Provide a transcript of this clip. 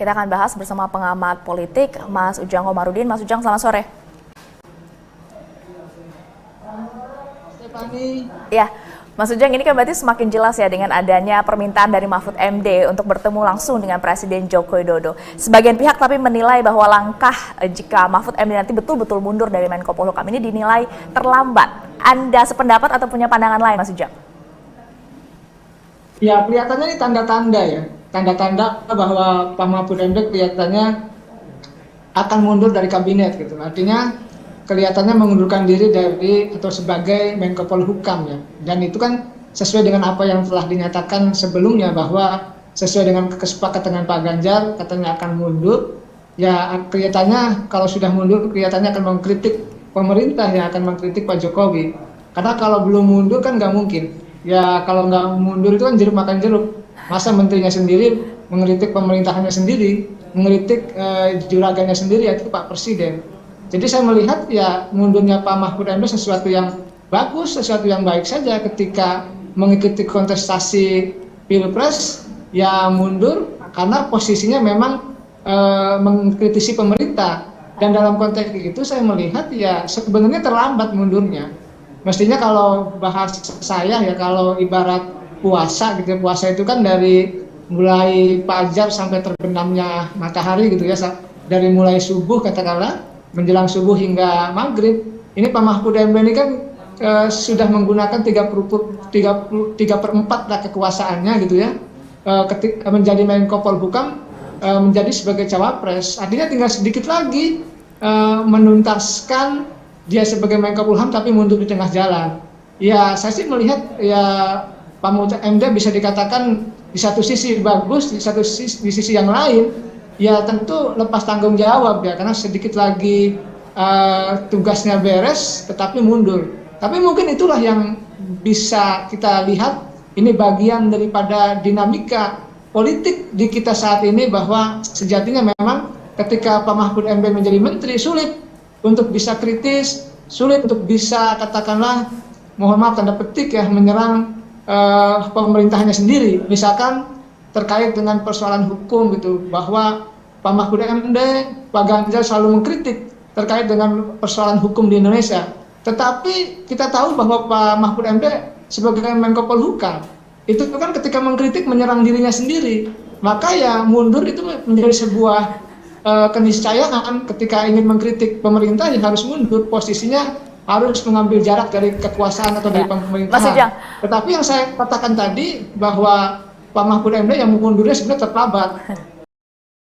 Kita akan bahas bersama pengamat politik Mas Ujang Komarudin. Mas Ujang, selamat sore. Ya, Mas Ujang, ini kan berarti semakin jelas ya dengan adanya permintaan dari Mahfud MD untuk bertemu langsung dengan Presiden Joko Widodo. Sebagian pihak tapi menilai bahwa langkah jika Mahfud MD nanti betul-betul mundur dari Menko Polhukam ini dinilai terlambat. Anda sependapat atau punya pandangan lain, Mas Ujang? Ya, kelihatannya ini tanda-tanda ya. Tanda-tanda bahwa Pak Mahfud MD kelihatannya akan mundur dari kabinet gitu. Artinya kelihatannya mengundurkan diri dari atau sebagai Menko Polhukam ya. Dan itu kan sesuai dengan apa yang telah dinyatakan sebelumnya bahwa sesuai dengan kesepakatan dengan Pak Ganjar katanya akan mundur. Ya kelihatannya kalau sudah mundur kelihatannya akan mengkritik pemerintah ya, akan mengkritik Pak Jokowi. Karena kalau belum mundur kan nggak mungkin. Ya kalau nggak mundur itu kan jeruk makan jeruk. Masa menterinya sendiri mengkritik pemerintahannya sendiri, mengkritik juragannya sendiri, yaitu Pak Presiden. Jadi saya melihat ya mundurnya Pak Mahfud MD sesuatu yang bagus, sesuatu yang baik saja ketika mengikuti kontestasi Pilpres, ya mundur karena posisinya memang mengkritisi pemerintah. Dan dalam konteks itu saya melihat ya sebenarnya terlambat mundurnya. Mestinya kalau bahas saya ya, kalau ibarat puasa gitu ya, puasa itu kan dari mulai fajar sampai terbenamnya matahari gitu ya, dari mulai subuh katakanlah menjelang subuh hingga maghrib. Ini Pak Mahfud MD ini kan sudah menggunakan 3/4 lah kekuasaannya gitu ya, ketika menjadi Menko Polhukam, menjadi sebagai cawapres. Artinya tinggal sedikit lagi menuntaskan dia sebagai Menko Polhukam tapi mundur di tengah jalan. Ya saya sih melihat ya Pak Mahfud MD bisa dikatakan di satu sisi bagus, di sisi yang lain ya tentu lepas tanggung jawab ya, karena sedikit lagi tugasnya beres tetapi mundur. Tapi mungkin itulah yang bisa kita lihat, ini bagian daripada dinamika politik di kita saat ini, bahwa sejatinya memang ketika Pak Mahfud MD menjadi menteri sulit untuk bisa kritis, sulit untuk bisa katakanlah mohon maaf tanda petik ya menyerang pemerintahnya sendiri, misalkan terkait dengan persoalan hukum gitu, bahwa Pak Mahfud MD, Pak Ganjar selalu mengkritik terkait dengan persoalan hukum di Indonesia. Tetapi kita tahu bahwa Pak Mahfud MD sebagai Menko Polhukam itu kan ketika mengkritik menyerang dirinya sendiri, maka ya mundur itu menjadi sebuah keniscayaan. Ketika ingin mengkritik pemerintah ya harus mundur, posisinya harus mengambil jarak dari kekuasaan atau dari pemerintahan. Tetapi yang saya katakan tadi bahwa Pak Mahfud MD yang mundurnya sebenarnya terlambat.